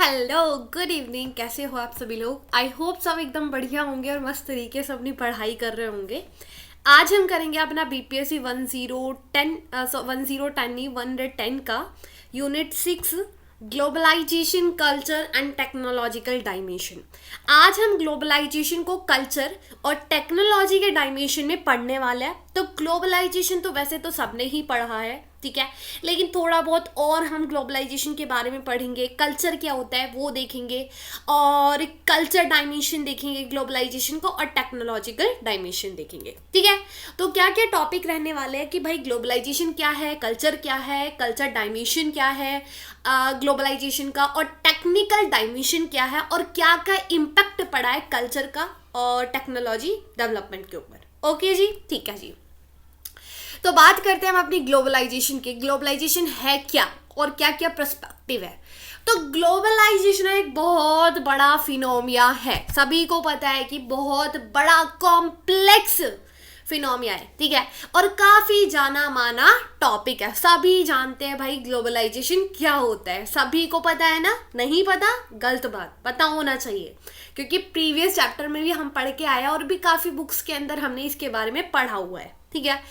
Hello, good evening. कैसे हो आप सभी लोग? आई होप सब एकदम बढ़िया होंगे और मस्त तरीके से अपनी पढ़ाई कर रहे होंगे। आज हम करेंगे अपना बीपीएससी 1010 का unit 6 globalisation, culture and technological dimension. आज हम ग्लोबलाइजेशन को कल्चर और टेक्नोलॉजी के डायमेंशन में पढ़ने वाले हैं। तो ग्लोबलाइजेशन तो वैसे तो सबने ही पढ़ा है, ठीक है, लेकिन थोड़ा बहुत और हम ग्लोबलाइजेशन के बारे में पढ़ेंगे। कल्चर क्या होता है वो देखेंगे, और कल्चर डायमेंशन देखेंगे ग्लोबलाइजेशन को, और टेक्नोलॉजिकल डायमेंशन देखेंगे, ठीक है। तो क्या क्या टॉपिक रहने वाले हैं कि भाई ग्लोबलाइजेशन क्या है, कल्चर क्या है, कल्चर डायमेंशन क्या है ग्लोबलाइजेशन का, और टेक्निकल डायमेंशन क्या है, और क्या क्या इम्पैक्ट पड़ा है कल्चर का और टेक्नोलॉजी डेवलपमेंट के ऊपर। ओके जी, ठीक है जी। तो बात करते हैं हम अपनी ग्लोबलाइजेशन की। ग्लोबलाइजेशन है क्या और क्या क्या पर्सपेक्टिव है। तो ग्लोबलाइजेशन एक बहुत बड़ा फिनोमिया है, सभी को पता है कि बहुत बड़ा कॉम्प्लेक्स फिनोमिया है, ठीक है, और काफी जाना माना टॉपिक है। सभी जानते हैं भाई ग्लोबलाइजेशन क्या होता है, सभी को पता है ना? नहीं पता? गलत बात, पता होना चाहिए, क्योंकि प्रीवियस चैप्टर में भी हम पढ़ के आए और भी काफी बुक्स के अंदर हमने इसके बारे में पढ़ा हुआ है, ठीक है।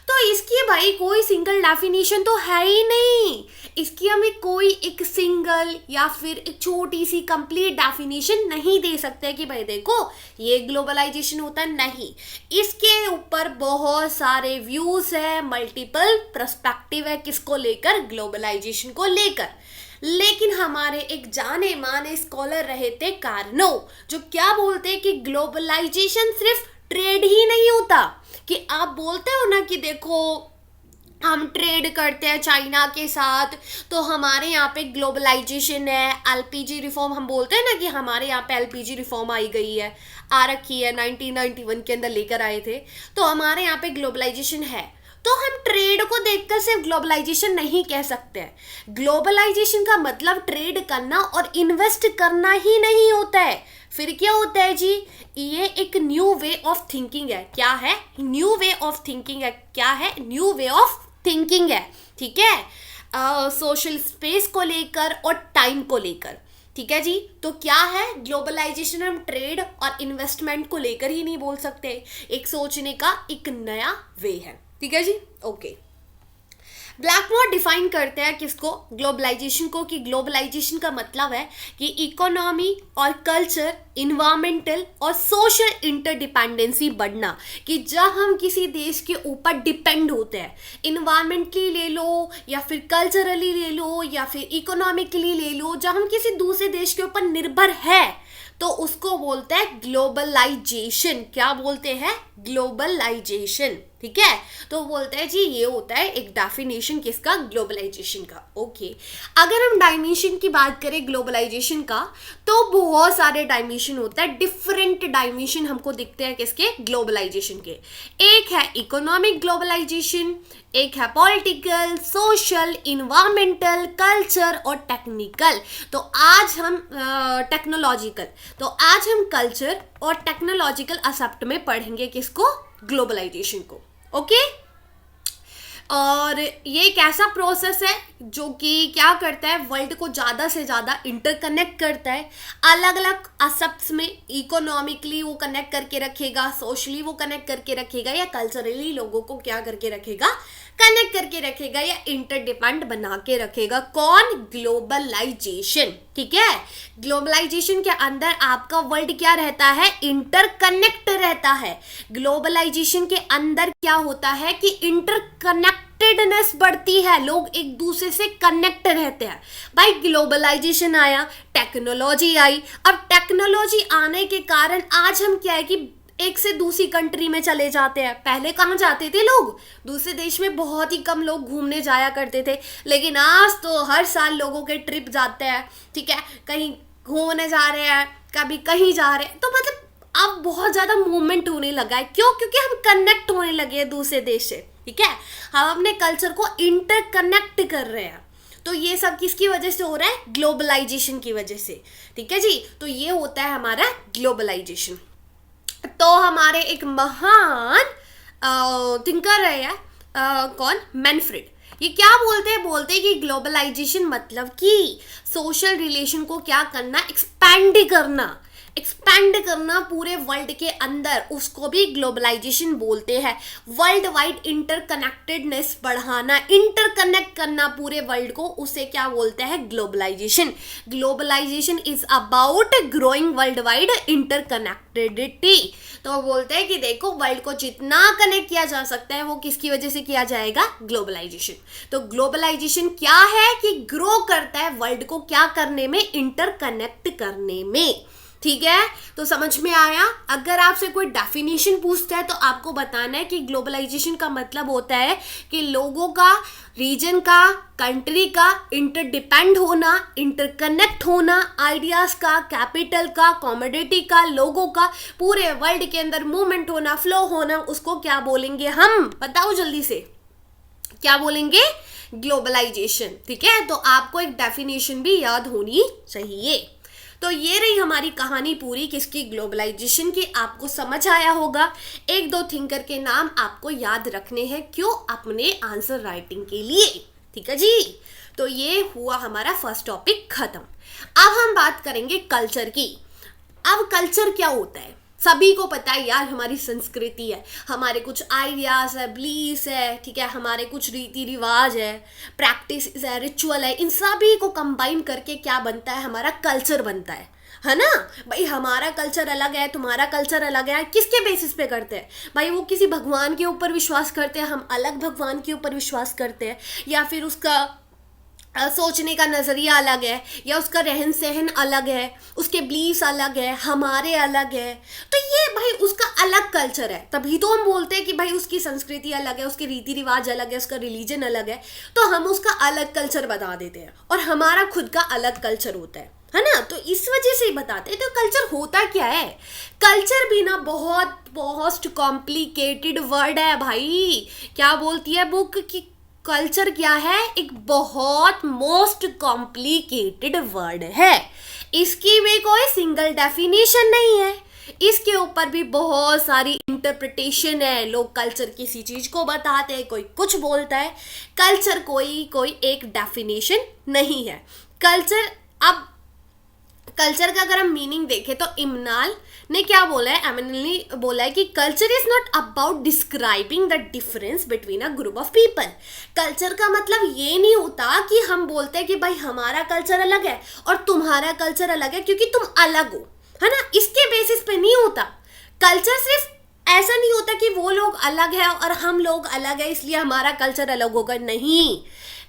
तो इसकी भाई कोई सिंगल डेफिनेशन तो है ही नहीं, इसकी हमें कोई एक सिंगल या फिर एक छोटी सी कंप्लीट डेफिनेशन नहीं दे सकते कि भाई देखो ये ग्लोबलाइजेशन होता है। नहीं, इसके ऊपर बहुत सारे व्यूज है, मल्टीपल पर्सपेक्टिव है किसको लेकर, ग्लोबलाइजेशन को लेकर। लेकिन हमारे एक जाने माने स्कॉलर रहे थे कार्नो, जो क्या बोलते हैं कि ग्लोबलाइजेशन सिर्फ ट्रेड ही नहीं होता, कि आप बोलते हो ना कि देखो हम ट्रेड करते हैं चाइना के साथ तो हमारे यहाँ पे ग्लोबलाइजेशन है। एलपीजी रिफॉर्म हम बोलते हैं ना कि हमारे यहाँ पे एलपीजी रिफॉर्म आई गई है, आ रखी है, 1991 के अंदर लेकर आए थे, तो हमारे यहाँ पे ग्लोबलाइजेशन है। तो हम ट्रेड को देखकर सिर्फ ग्लोबलाइजेशन नहीं कह सकते हैं। ग्लोबलाइजेशन का मतलब ट्रेड करना और इन्वेस्ट करना ही नहीं होता है। फिर क्या होता है जी? ये एक न्यू वे ऑफ थिंकिंग है। क्या है? न्यू वे ऑफ थिंकिंग है। क्या है? न्यू वे ऑफ थिंकिंग है, ठीक है, सोशल स्पेस को लेकर और टाइम को लेकर, ठीक है जी। तो क्या है ग्लोबलाइजेशन? हम ट्रेड और इन्वेस्टमेंट को लेकर ही नहीं बोल सकते, एक सोचने का एक नया वे है, ठीक है जी। ओके, ब्लैकमोर डिफाइन करते हैं किसको? ग्लोबलाइजेशन को, कि ग्लोबलाइजेशन का मतलब है कि इकोनॉमी और कल्चर, इन्वायरमेंटल और सोशल इंटरडिपेंडेंसी बढ़ना, कि जब हम किसी देश के ऊपर डिपेंड होते हैं, इन्वायरमेंटली ले लो या फिर कल्चरली ले लो या फिर इकोनॉमिकली ले लो, जब हम किसी दूसरे देश के ऊपर निर्भर है तो उसको बोलते हैं ग्लोबलाइजेशन। क्या बोलते हैं? ग्लोबलाइजेशन, ठीक है। तो बोलते हैं जी ये होता है एक डेफिनेशन किसका? ग्लोबलाइजेशन का। ओके, अगर हम डायमेंशन की बात करें ग्लोबलाइजेशन का, तो बहुत सारे डायमेंशन होता है, डिफरेंट डायमेंशन हमको दिखते हैं किसके? ग्लोबलाइजेशन के। एक है इकोनॉमिक ग्लोबलाइजेशन, एक है पॉलिटिकल, सोशल, इन्वायरमेंटल, कल्चर और टेक्निकल। तो आज हम टेक्नोलॉजिकल, तो आज हम कल्चर और टेक्नोलॉजिकल एस्पेक्ट में पढ़ेंगे किसको? ग्लोबलाइजेशन को। ओके, और ये एक ऐसा प्रोसेस है जो कि क्या करता है, वर्ल्ड को ज़्यादा से ज़्यादा इंटरकनेक्ट करता है, अलग अलग एस्पेक्ट्स में। इकोनॉमिकली वो कनेक्ट करके रखेगा, सोशली वो कनेक्ट करके रखेगा, या कल्चरली लोगों को क्या करके रखेगा? कनेक्ट करके रखेगा, या इंटरडिपेंड बना के रखेगा। कौन? ग्लोबलाइजेशन, ठीक है। ग्लोबलाइजेशन के अंदर आपका वर्ल्ड क्या रहता है? इंटरकनेक्ट रहता है। ग्लोबलाइजेशन के अंदर क्या होता है कि इंटरकनेक्टेडनेस बढ़ती है, लोग एक दूसरे से कनेक्ट रहते हैं। भाई ग्लोबलाइजेशन आया, टेक्नोलॉजी आई, अब टेक्नोलॉजी आने के कारण आज हम क्या है कि एक से दूसरी कंट्री में चले जाते हैं। पहले कहाँ जाते थे लोग? दूसरे देश में बहुत ही कम लोग घूमने जाया करते थे, लेकिन आज तो हर साल लोगों के ट्रिप जाते हैं, ठीक है, कहीं घूमने जा रहे हैं, कभी कहीं जा रहे हैं। तो मतलब अब बहुत ज़्यादा मूवमेंट होने लगा है। क्यों? क्योंकि हम कनेक्ट होने लगे हैं दूसरे देश से, ठीक है, हम अपने कल्चर को इंटरकनेक्ट कर रहे हैं। तो ये सब किसकी वजह से हो रहा है? ग्लोबलाइजेशन की वजह से, ठीक है जी। तो ये होता है हमारा ग्लोबलाइजेशन। तो हमारे एक महान थिंकर रहे हैं, कौन? मैनफ्रेड। ये क्या बोलते हैं कि ग्लोबलाइजेशन मतलब कि सोशल रिलेशन को क्या करना, एक्सपैंड करना पूरे वर्ल्ड के अंदर, उसको भी ग्लोबलाइजेशन बोलते हैं। वर्ल्ड वाइड इंटरकनेक्टेडनेस बढ़ाना, इंटरकनेक्ट करना पूरे वर्ल्ड को, उसे क्या बोलते हैं, globalization. Globalization is about growing world wide interconnectedity. तो बोलते हैं कि देखो वर्ल्ड को जितना कनेक्ट किया जा सकता है वो किसकी वजह से किया जाएगा, ग्लोबलाइजेशन। तो ग्लोबलाइजेशन क्या है कि ग्रो करता है वर्ल्ड को क्या करने में, इंटरकनेक्ट करने में। ठीक है, तो समझ में आया। अगर आपसे कोई डेफिनेशन पूछता है तो आपको बताना है कि ग्लोबलाइजेशन का मतलब होता है कि लोगों का, रीजन का, कंट्री का इंटरडिपेंड होना, इंटरकनेक्ट होना, आइडियाज का, कैपिटल का, कमोडिटी का, लोगों का पूरे वर्ल्ड के अंदर मूवमेंट होना, फ्लो होना, उसको क्या बोलेंगे हम, बताओ जल्दी से, क्या बोलेंगे, ग्लोबलाइजेशन। ठीक है, तो आपको एक डेफिनेशन भी याद होनी चाहिए। तो ये रही हमारी कहानी पूरी किसकी, ग्लोबलाइजेशन की। आपको समझ आया होगा। एक दो थिंकर के नाम आपको याद रखने हैं, क्यों, अपने आंसर राइटिंग के लिए। ठीक है जी, तो ये हुआ हमारा फर्स्ट टॉपिक खत्म। अब हम बात करेंगे कल्चर की। अब कल्चर क्या होता है, सभी को पता है यार, हमारी संस्कृति है, हमारे कुछ आइडियाज है, बिलीव्स है, ठीक है, हमारे कुछ रीति रिवाज है, प्रैक्टिस है, रिचुअल है, इन सभी को कंबाइन करके क्या बनता है, हमारा कल्चर बनता है ना। भाई हमारा कल्चर अलग है, तुम्हारा कल्चर अलग है, किसके बेसिस पे करते हैं भाई, वो किसी भगवान के ऊपर विश्वास करते हैं, हम अलग भगवान के ऊपर विश्वास करते हैं, या फिर उसका सोचने का नज़रिया अलग है, या उसका रहन सहन अलग है, उसके बिलीव्स अलग है, हमारे अलग है। तो ये भाई उसका अलग कल्चर है, तभी तो हम बोलते हैं कि भाई उसकी संस्कृति अलग है, उसके रीति रिवाज अलग है, उसका रिलीजन अलग है, तो हम उसका अलग कल्चर बता देते हैं, और हमारा खुद का अलग कल्चर होता है ना। तो इस वजह से ही बताते हैं। तो कल्चर होता क्या है, कल्चर भी ना बहुत मोस्ट कॉम्प्लिकेटेड वर्ड है भाई। क्या बोलती है बुक कि कल्चर क्या है, एक बहुत मोस्ट कॉम्प्लिकेटेड वर्ड है, इसकी भी कोई सिंगल डेफिनेशन नहीं है, इसके ऊपर भी बहुत सारी इंटरप्रिटेशन है। लोग कल्चर किसी चीज को बताते हैं, कोई कुछ बोलता है, कल्चर कोई एक डेफिनेशन नहीं है कल्चर। अब कल्चर का अगर हम मीनिंग देखें तो इमनाल ने क्या बोला है, एमिनल ने बोला है कि culture is not about describing the difference between a group of people. Culture का मतलब ये नहीं होता कि हम बोलते हैं कि भाई हमारा कल्चर अलग है और तुम्हारा कल्चर अलग है क्योंकि तुम अलग हो, है ना, इसके बेसिस पे नहीं होता। कल्चर सिर्फ ऐसा नहीं होता कि वो लोग अलग है और हम लोग अलग है इसलिए हमारा कल्चर अलग होगा, नहीं।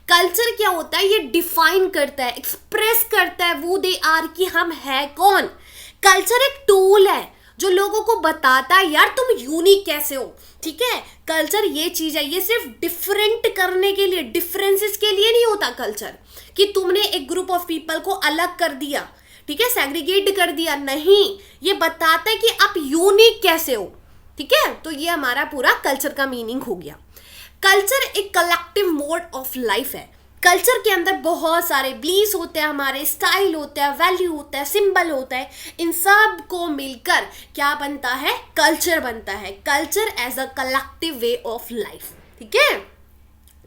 कल्चर क्या होता है, ये डिफाइन करता है, एक्सप्रेस करता है वो दे आर कि हम है कौन। कल्चर एक टूल है जो लोगों को बताता है यार तुम यूनिक कैसे हो। ठीक है, कल्चर ये चीज है, ये सिर्फ डिफरेंट करने के लिए, डिफरेंसेस के लिए नहीं होता कल्चर, कि तुमने एक ग्रुप ऑफ पीपल को अलग कर दिया, ठीक है, सेग्रीगेट कर दिया, नहीं, ये बताता है कि आप यूनिक कैसे हो। ठीक है, तो ये हमारा पूरा कल्चर का मीनिंग हो गया। कल्चर एक कलेक्टिव मोड ऑफ लाइफ है। कल्चर के अंदर बहुत सारे बिलीव्स होते हैं, हमारे स्टाइल होता है, वैल्यू होता है, सिंबल होता है, इन सब को मिलकर क्या बनता है, कल्चर बनता है। Culture as a collective way of life. ठीक है,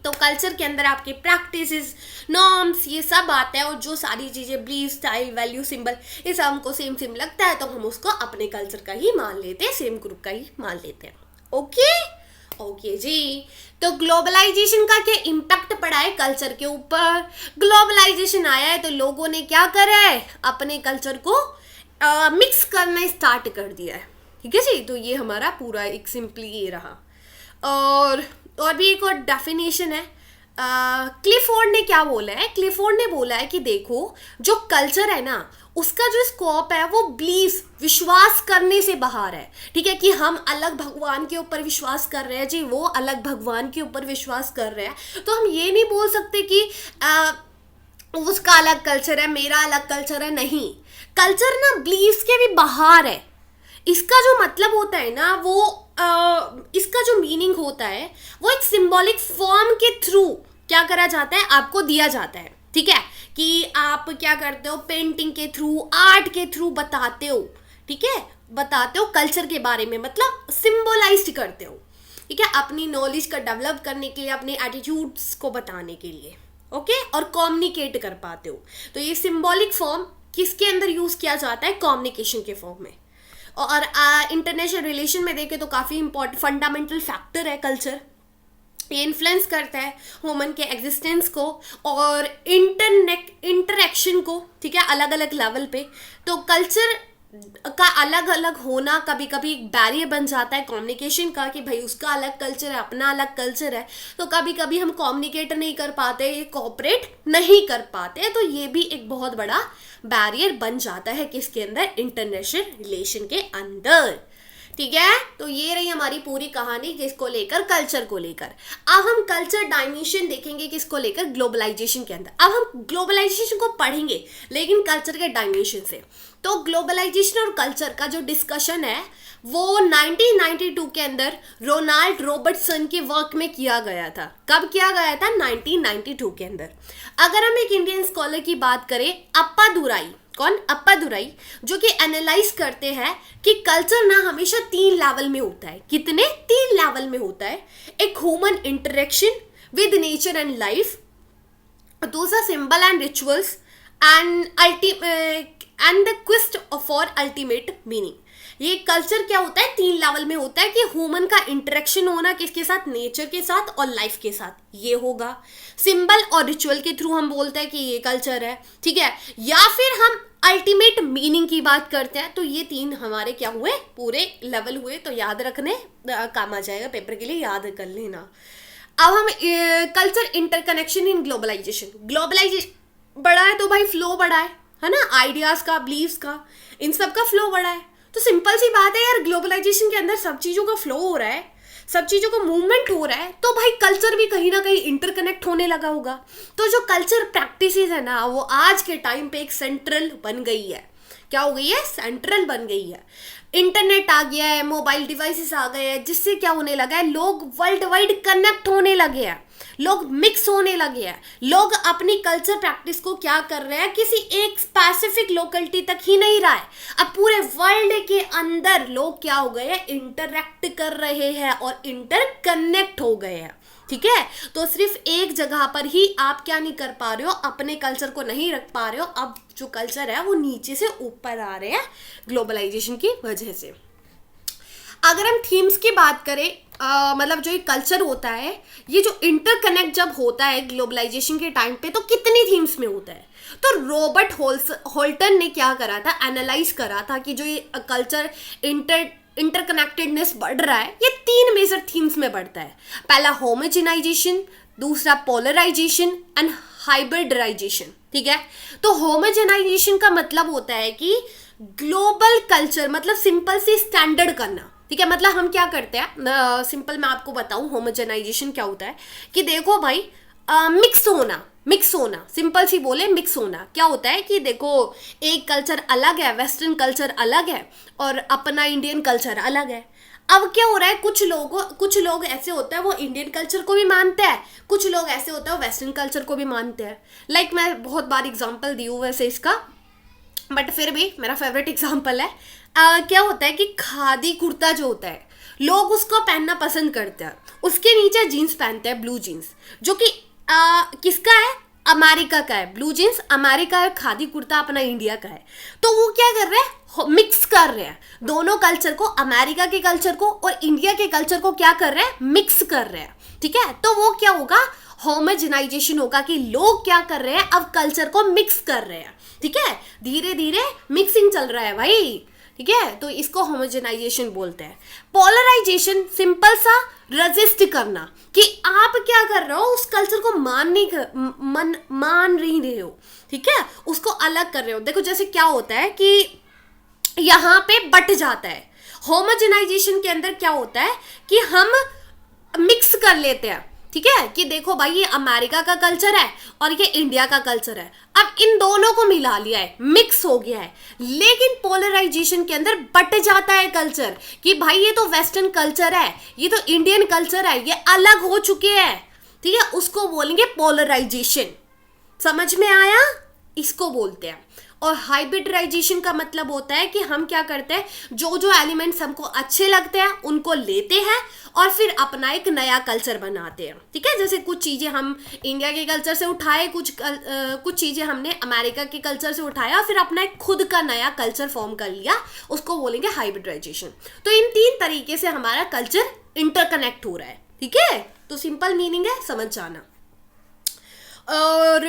तो कल्चर के अंदर आपके प्रैक्टिसेस, नॉर्म्स, ये सब आता है, और जो सारी चीज़ें बिलीव, स्टाइल, वैल्यू, सिंबल, ये सब हमको सेम सेम लगता है तो हम उसको अपने कल्चर का ही मान लेते हैं, सेम ग्रुप का ही मान लेते हैं। ओके जी, तो ग्लोबलाइजेशन का क्या इम्पैक्ट पड़ा है कल्चर के ऊपर। ग्लोबलाइजेशन आया है तो लोगों ने क्या करा है, अपने कल्चर को मिक्स करना स्टार्ट कर दिया है। ठीक है जी, तो ये हमारा पूरा एक सिंपली ये रहा। और भी एक और डेफिनेशन है, क्लिफोर्ड ने क्या बोला है, क्लिफोर्ड ने बोला है कि देखो जो कल्चर है ना उसका जो स्कोप है वो बिलीफ, विश्वास करने से बाहर है। ठीक है, कि हम अलग भगवान के ऊपर विश्वास कर रहे हैं जी, वो अलग भगवान के ऊपर विश्वास कर रहे हैं, तो हम ये नहीं बोल सकते कि उसका अलग कल्चर है, मेरा अलग कल्चर है, नहीं। कल्चर ना बिलीफ के भी बाहर है। इसका जो मतलब होता है ना वो इसका जो मीनिंग होता है वो एक सिंबॉलिक फॉर्म के थ्रू क्या करा जाता है, आपको दिया जाता है। ठीक है, कि आप क्या करते हो, पेंटिंग के थ्रू, आर्ट के थ्रू बताते हो। ठीक है, बताते हो कल्चर के बारे में, मतलब सिंबलाइज्ड करते हो। ठीक है, अपनी नॉलेज का डेवलप करने के लिए, अपने एटीट्यूड्स को बताने के लिए, ओके, और कम्युनिकेट कर पाते हो। तो ये सिंबॉलिक फॉर्म किसके अंदर यूज किया जाता है? कम्युनिकेशन के फॉर्म में। और इंटरनेशनल रिलेशन में देखें तो काफ़ी इंपॉर्टेंट फंडामेंटल फैक्टर है कल्चर। ये इन्फ्लुएंस करता है ह्यूमन के एग्जिस्टेंस को और इंटरेक्शन को, ठीक है, अलग अलग लेवल पे। तो कल्चर का अलग अलग होना कभी कभी एक बैरियर बन जाता है कम्युनिकेशन का, कि भाई उसका अलग कल्चर है, अपना अलग कल्चर है, तो कभी कभी हम कम्युनिकेट नहीं कर पाते, ये कोऑपरेट नहीं कर पाते। तो ये भी एक बहुत बड़ा बैरियर बन जाता है किसके अंदर? इंटरनेशनल रिलेशन के अंदर, ठीक है। तो ये रही हमारी पूरी कहानी किसको लेकर? कल्चर को लेकर। अब हम कल्चर डायमेंशन देखेंगे किसको लेकर? ग्लोबलाइजेशन के अंदर। अब हम ग्लोबलाइजेशन को पढ़ेंगे लेकिन कल्चर के डायमेंशन से। तो ग्लोबलाइजेशन और कल्चर का जो डिस्कशन है वो 1992 के अंदर रोनाल्ड रॉबर्टसन के वर्क में किया गया था। कब किया गया था? 1992 के अंदर। अगर हम एक इंडियन स्कॉलर की बात करें, अप्पादुराई, कौन? अप्पादुराई, जो कि एनालाइज करते हैं कि कल्चर ना हमेशा 3 लेवल में होता है। कितने? 3 लेवल में होता है। एक human interaction with nature and life, दूसरा symbol and rituals and the quest for ultimate meaning. ये कल्चर क्या होता है? 3 लेवल में होता है कि ह्यूमन का इंटरेक्शन होना किसके साथ? नेचर के साथ और लाइफ के साथ, ये होगा। सिंबल और रिचुअल के थ्रू हम बोलते हैं कि ये कल्चर है, ठीक है। या फिर हम अल्टीमेट मीनिंग की बात करते हैं। तो ये 3 हमारे क्या हुए? पूरे लेवल हुए। तो याद रखने काम आ जाएगा, पेपर के लिए याद कर लेना। अब हम कल्चर इंटरकनेक्शन इन ग्लोबलाइजेशन बड़ा है तो भाई फ्लो बड़ा है ना, आइडियाज का, बिलीव्स का, इन सब का फ्लो बड़ा है। तो सिंपल सी बात है यार, ग्लोबलाइजेशन के अंदर सब चीज़ों का फ्लो हो रहा है, सब चीज़ों का मूवमेंट हो रहा है, तो भाई कल्चर भी कहीं ना कहीं इंटरकनेक्ट होने लगा होगा। तो जो कल्चर प्रैक्टिसेस है ना, वो आज के टाइम पे एक सेंट्रल बन गई है। क्या हो गई है? सेंट्रल बन गई है। इंटरनेट आ गया है, मोबाइल डिवाइसेस आ गए हैं, जिससे क्या होने लगा है? लोग वर्ल्ड वाइड कनेक्ट होने लगे हैं, लोग मिक्स होने लगे हैं। लोग अपनी कल्चर प्रैक्टिस को क्या कर रहे हैं? किसी एक स्पेसिफिक लोकेलिटी तक ही नहीं रहा है, अब पूरे वर्ल्ड के अंदर लोग क्या हो गए हैं? इंटरैक्ट कर रहे हैं और इंटरकनेक्ट हो गए हैं, ठीक है। तो सिर्फ एक जगह पर ही आप क्या नहीं कर पा रहे हो? अपने कल्चर को नहीं रख पा रहे हो। अब जो कल्चर है वो नीचे से ऊपर आ रहे हैं ग्लोबलाइजेशन की वजह से। अगर हम थीम्स की बात करें, मतलब जो ये कल्चर होता है, ये जो इंटरकनेक्ट जब होता है ग्लोबलाइजेशन के टाइम पे, तो कितनी थीम्स में होता है? तो रॉबर्ट होल्टन ने क्या करा था? एनालाइज करा था कि जो ये कल्चर इंटरकनेक्टेडनेस बढ़ रहा है, ये 3 मेजर थीम्स में बढ़ता है। पहला होमोजेनाइजेशन, दूसरा पोलराइजेशन एंड हाइब्रिडाइजेशन, ठीक है। तो होमोजेनाइजेशन का मतलब होता है कि ग्लोबल कल्चर, मतलब सिंपल सी स्टैंडर्ड करना, ठीक है। मतलब हम क्या करते हैं, सिंपल मैं आपको बताऊं होमोजेनाइजेशन क्या होता है कि देखो भाई, मिक्स होना, सिंपल सी बोले मिक्स होना क्या होता है कि देखो, एक कल्चर अलग है, वेस्टर्न कल्चर अलग है और अपना इंडियन कल्चर अलग है। अब क्या हो रहा है, कुछ लोग ऐसे होते हैं वो इंडियन कल्चर को भी मानते हैं, कुछ लोग ऐसे होते हैं वो वेस्टर्न कल्चर को भी मानते हैं। लाइक मैं बहुत बार एग्जांपल दी हूँ वैसे इसका, बट फिर भी मेरा फेवरेट एग्जांपल है। क्या होता है कि खादी कुर्ता जो होता है, लोग उसको पहनना पसंद करते हैं, उसके नीचे जीन्स पहनते हैं, ब्लू जीन्स, जो कि किसका है? अमेरिका का है। ब्लू जीन्स अमेरिका है, खादी कुर्ता अपना इंडिया का है। तो वो क्या कर रहे हैं? मिक्स कर रहे हैं दोनों कल्चर को, अमेरिका के कल्चर को और इंडिया के कल्चर को क्या कर रहे हैं? मिक्स कर रहे हैं, ठीक है। तो वो क्या होगा? होमोजेनाइजेशन होगा कि लोग क्या कर रहे हैं? अब कल्चर को मिक्स कर रहे हैं, ठीक है। धीरे धीरे मिक्सिंग चल रहा है भाई, ठीक है। तो इसको होमोजेनाइजेशन बोलते हैं। पोलराइजेशन, सिंपल सा रेजिस्ट करना, कि आप क्या कर रहे हो? उस कल्चर को मान नहीं रहे हो, ठीक है, उसको अलग कर रहे हो। देखो जैसे क्या होता है कि यहाँ पे बट जाता है। होमोजेनाइजेशन के अंदर क्या होता है कि हम मिक्स कर लेते हैं, ठीक है, कि देखो भाई ये अमेरिका का कल्चर है और ये इंडिया का कल्चर है, अब इन दोनों को मिला लिया है, मिक्स हो गया है। लेकिन पोलराइजेशन के अंदर बट जाता है कल्चर, कि भाई ये तो वेस्टर्न कल्चर है, ये तो इंडियन कल्चर है, ये अलग हो चुके हैं, ठीक है, उसको बोलेंगे पोलराइजेशन। समझ में आया? इसको बोलते हैं। और हाइब्रिडाइजेशन का मतलब होता है कि हम क्या करते हैं, जो जो एलिमेंट्स हमको अच्छे लगते हैं उनको लेते हैं और फिर अपना एक नया कल्चर बनाते हैं। ठीक है, जैसे कुछ चीज़ें हम इंडिया के कल्चर से उठाए, कुछ चीज़ें हमने अमेरिका के कल्चर से उठाया और फिर अपना एक खुद का नया कल्चर फॉर्म कर लिया, उसको बोलेंगे हाइब्रिडाइजेशन। तो इन 3 तरीके से हमारा कल्चर इंटरकनेक्ट हो रहा है। ठीक है, तो सिंपल मीनिंग है, समझ जाना। और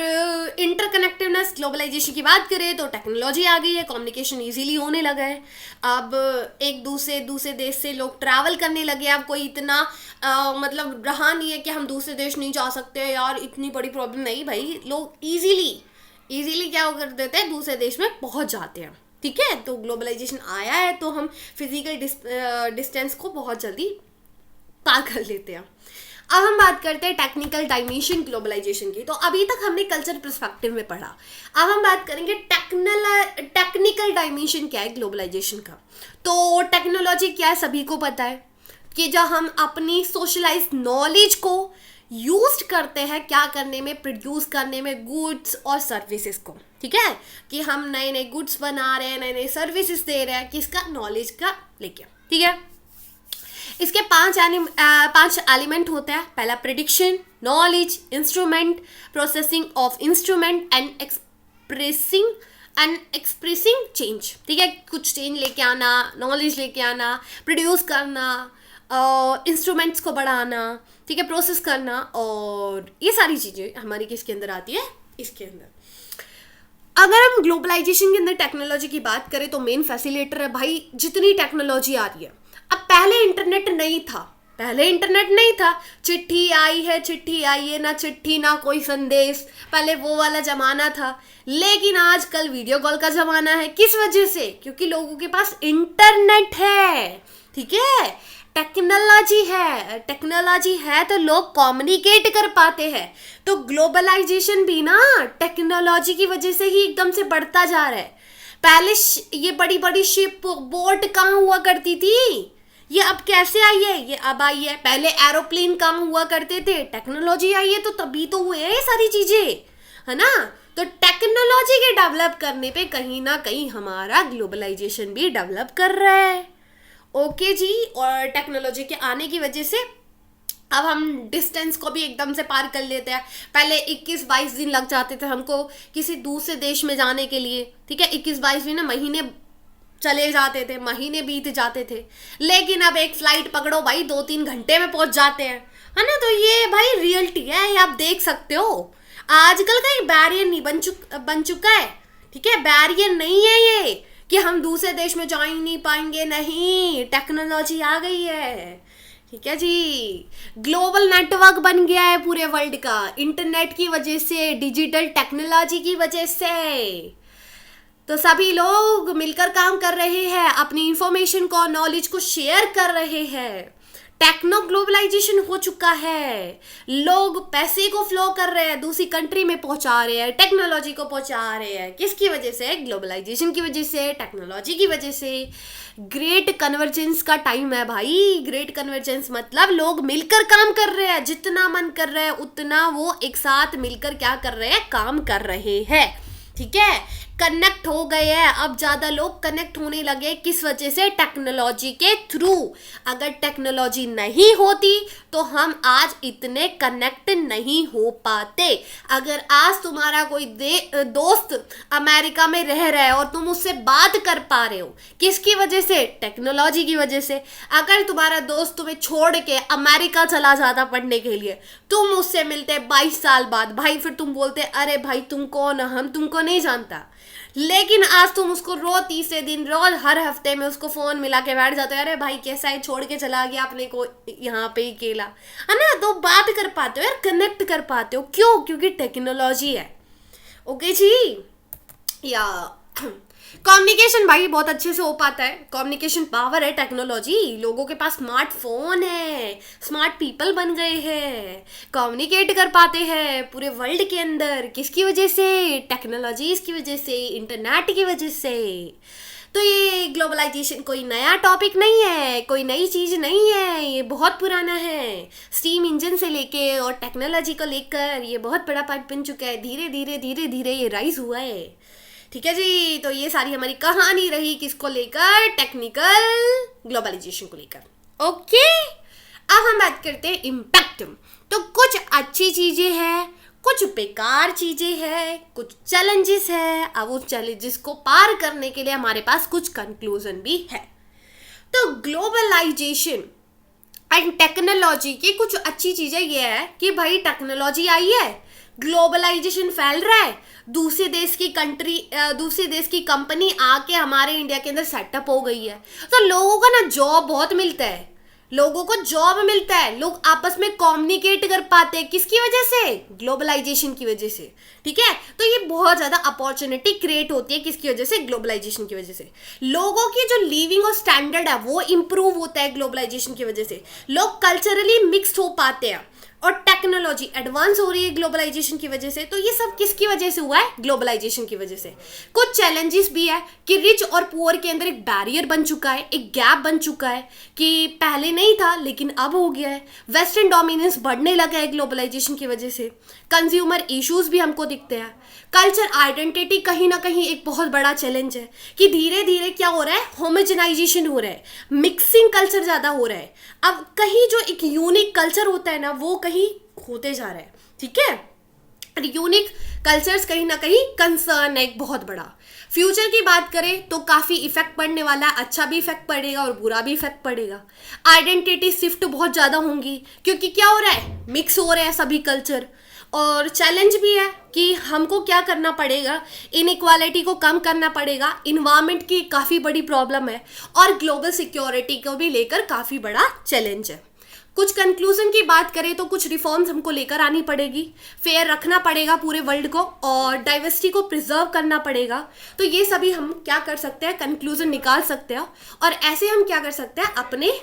इंटरकनेक्टिवनेस, ग्लोबलाइजेशन की बात करें तो टेक्नोलॉजी आ गई है, कम्युनिकेशन इजीली होने लगा है। अब एक दूसरे देश से लोग ट्रैवल करने लगे। अब कोई इतना मतलब रहा नहीं है कि हम दूसरे देश नहीं जा सकते यार, इतनी बड़ी प्रॉब्लम नहीं भाई, लोग इजीली क्या कर देते हैं, दूसरे देश में पहुंच जाते हैं। ठीक है, तो ग्लोबलाइजेशन आया है तो हम फिजिकल डिस्टेंस को बहुत जल्दी पार कर लेते हैं। अब हम बात करते हैं टेक्निकल डायमेंशन ग्लोबलाइजेशन की। तो अभी तक हमने कल्चर पर्सपेक्टिव में पढ़ा, अब हम बात करेंगे टेक्निकल डायमेंशन क्या है ग्लोबलाइजेशन का। तो टेक्नोलॉजी क्या है, सभी को पता है कि जब हम अपनी सोशलाइज नॉलेज को यूज करते हैं क्या करने में, प्रोड्यूस करने में गुड्स और सर्विसेज को। ठीक है, कि हम नए नए गुड्स बना रहे हैं, नए नए सर्विसेज दे रहे हैं, किसका, नॉलेज का लेके। ठीक है, इसके 5 एलिमेंट होते हैं। पहला prediction, knowledge, instrument, processing of instrument and expressing change. ठीक है, कुछ चेंज लेके आना, नॉलेज लेके आना, प्रोड्यूस करना, इंस्ट्रूमेंट्स को बढ़ाना, ठीक है, प्रोसेस करना, और ये सारी चीज़ें हमारी किसके अंदर आती है, इसके अंदर। अगर हम ग्लोबलाइजेशन के अंदर टेक्नोलॉजी की बात करें तो मेन फैसिलिटेटर है भाई जितनी टेक्नोलॉजी आ रही है। अब पहले इंटरनेट नहीं था, चिट्ठी आई है ना, चिट्ठी ना कोई संदेश, पहले वो वाला जमाना था। लेकिन आजकल वीडियो कॉल का जमाना है। किस वजह से, क्योंकि लोगों के पास इंटरनेट है। ठीक है, टेक्नोलॉजी है तो लोग कम्युनिकेट कर पाते हैं। तो ग्लोबलाइजेशन भी ना टेक्नोलॉजी की वजह से ही एकदम से बढ़ता जा रहा है। पहले ये बड़ी बड़ी शिप, बोट कहाँ हुआ करती थी, ये अब कैसे आई है, ये अब आई है। पहले एरोप्लेन कहाँ हुआ करते थे, टेक्नोलॉजी आई है तो तभी तो हुए ये सारी चीजें, है ना। तो टेक्नोलॉजी के डेवलप करने पे कहीं ना कहीं हमारा ग्लोबलाइजेशन भी डेवलप कर रहा है। ओके जी, और टेक्नोलॉजी के आने की वजह से अब हम डिस्टेंस को भी एकदम से पार कर लेते हैं। पहले 21-22 दिन लग जाते थे हमको किसी दूसरे देश में जाने के लिए। ठीक है, 21-22 दिन, महीने चले जाते थे, महीने बीत जाते थे। लेकिन अब एक फ्लाइट पकड़ो भाई, 2-3 घंटे में पहुंच जाते हैं, है ना। तो ये भाई रियलिटी है, ये आप देख सकते हो। आजकल का एक बैरियर नहीं बन चुका है। ठीक है, बैरियर नहीं है ये कि हम दूसरे देश में जा ही नहीं पाएंगे, नहीं, टेक्नोलॉजी आ गई है। ठीक है जी, ग्लोबल नेटवर्क बन गया है पूरे वर्ल्ड का, इंटरनेट की वजह से, डिजिटल टेक्नोलॉजी की वजह से। तो सभी लोग मिलकर काम कर रहे हैं, अपनी इंफॉर्मेशन को, नॉलेज को शेयर कर रहे हैं। टेक्नो ग्लोबलाइजेशन हो चुका है, लोग पैसे को फ्लो कर रहे हैं, दूसरी कंट्री में पहुंचा रहे हैं, टेक्नोलॉजी को पहुंचा रहे हैं। किसकी वजह से, ग्लोबलाइजेशन की वजह से, टेक्नोलॉजी की वजह से। ग्रेट कन्वर्जेंस का टाइम है भाई। ग्रेट कन्वर्जेंस मतलब लोग मिलकर काम कर रहे हैं, जितना मन कर रहा है उतना वो एक साथ मिलकर क्या कर रहे हैं, काम कर रहे हैं। ठीक है, कनेक्ट हो गए हैं, अब ज्यादा लोग कनेक्ट होने लगे। किस वजह से, टेक्नोलॉजी के थ्रू। अगर टेक्नोलॉजी नहीं होती तो हम आज इतने कनेक्ट नहीं हो पाते। अगर आज तुम्हारा कोई दोस्त अमेरिका में रह रहा है और तुम उससे बात कर पा रहे हो, किसकी वजह से, टेक्नोलॉजी की वजह से। अगर तुम्हारा दोस्त तुम्हें छोड़ के अमेरिका चला जाता पढ़ने के लिए, तुम उससे मिलते 22 साल बाद, भाई फिर तुम बोलते अरे भाई तुम कौन, हम तुमको नहीं जानता। लेकिन आज तुम उसको रोज, तीसरे दिन, रोज, हर हफ्ते में उसको फोन मिला के बैठ जाते हो, अरे भाई कैसा है, छोड़ के चला गया अपने को यहाँ पे अकेला, है ना। तो बात कर पाते हो यार, कनेक्ट कर पाते हो। क्यों, क्योंकि टेक्नोलॉजी है। ओके जी, या कम्युनिकेशन भाई बहुत अच्छे से हो पाता है। कम्युनिकेशन पावर है टेक्नोलॉजी। लोगों के पास स्मार्टफोन है, स्मार्ट पीपल बन गए हैं, कम्युनिकेट कर पाते हैं पूरे वर्ल्ड के अंदर। किसकी वजह से, टेक्नोलॉजी की वजह से, इंटरनेट की वजह से। तो ये ग्लोबलाइजेशन कोई नया टॉपिक नहीं है, कोई नई चीज़ नहीं है, ये बहुत पुराना है। स्टीम इंजन से लेके और टेक्नोलॉजी को लेकर ये बहुत बड़ा पार्ट बन चुका है। धीरे धीरे धीरे धीरे ये राइज हुआ है। ठीक है जी, तो ये सारी हमारी कहानी रही किसको लेकर, टेक्निकल ग्लोबलाइजेशन को लेकर। ओके, अब हम बात करते हैं इम्पैक्ट। तो कुछ अच्छी चीज़ें हैं, कुछ बेकार चीज़ें हैं, कुछ चैलेंजेस है। अब उस चैलेंजेस को पार करने के लिए हमारे पास कुछ कंक्लूजन भी है। तो ग्लोबलाइजेशन एंड टेक्नोलॉजी की कुछ अच्छी चीज़ें ये है कि भाई टेक्नोलॉजी आई है, ग्लोबलाइजेशन फैल रहा है, दूसरे देश की कंपनी आके हमारे इंडिया के अंदर सेटअप हो गई है, तो लोगों को ना जॉब बहुत मिलता है, लोगों को जॉब मिलता है, लोग आपस में कम्युनिकेट कर पाते हैं। किसकी वजह से? ग्लोबलाइजेशन की वजह से। ठीक है, तो ये बहुत ज़्यादा अपॉर्चुनिटी क्रिएट होती है किसकी वजह से? ग्लोबलाइजेशन की वजह से। लोगों की जो लिविंग और स्टैंडर्ड है वो इम्प्रूव होता है ग्लोबलाइजेशन की वजह से। लोग कल्चरली मिक्सड हो पाते हैं और टेक्नोलॉजी एडवांस हो रही है ग्लोबलाइजेशन की वजह से। तो ये सब किसकी वजह से हुआ है? ग्लोबलाइजेशन की वजह से। कुछ चैलेंजेस भी है कि रिच और पुअर के अंदर एक बैरियर बन चुका है, एक गैप बन चुका है कि पहले नहीं था लेकिन अब हो गया है। वेस्टर्न डोमिनेंस बढ़ने लगा है ग्लोबलाइजेशन की वजह से। कंज्यूमर इश्यूज भी हमको दिखते हैं। कल्चर आइडेंटिटी कहीं ना कहीं एक बहुत बड़ा चैलेंज है कि धीरे धीरे क्या हो रहा है? होमोजेनाइजेशन हो रहा है, मिक्सिंग कल्चर ज़्यादा हो रहा है। अब कहीं जो एक यूनिक कल्चर होता है ना वो कहीं खोते जा रहा है। ठीक है, यूनिक कल्चर्स कहीं ना कहीं कंसर्न है एक बहुत बड़ा। फ्यूचर की बात करें तो काफ़ी इफेक्ट पड़ने वाला है, अच्छा भी इफेक्ट पड़ेगा और बुरा भी इफेक्ट पड़ेगा। आइडेंटिटी शिफ्ट बहुत ज़्यादा होंगी क्योंकि क्या हो रहा है? मिक्स हो रहे हैं सभी कल्चर। और चैलेंज भी है कि हमको क्या करना पड़ेगा, इनइक्वालिटी को कम करना पड़ेगा। इन्वायरमेंट की काफ़ी बड़ी प्रॉब्लम है और ग्लोबल सिक्योरिटी को भी लेकर काफ़ी बड़ा चैलेंज है। कुछ कंक्लूजन की बात करें तो कुछ रिफॉर्म्स हमको लेकर आनी पड़ेगी, फेयर रखना पड़ेगा पूरे वर्ल्ड को और डाइवर्सिटी को प्रिजर्व करना पड़ेगा। तो ये सभी हम क्या कर सकते हैं? कंक्लूजन निकाल सकते हैं और ऐसे हम क्या कर सकते हैं? अपने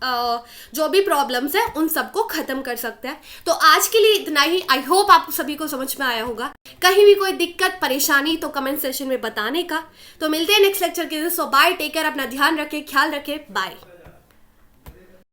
जो भी प्रॉब्लम्स है उन सबको खत्म कर सकते हैं। तो आज के लिए इतना ही। आई होप आप सभी को समझ में आया होगा। कहीं भी कोई दिक्कत परेशानी तो कमेंट सेक्शन में बताने का। तो मिलते हैं नेक्स्ट लेक्चर के लिए। सो बाय, टेक केयर, अपना ध्यान रखें, ख्याल रखें, बाय।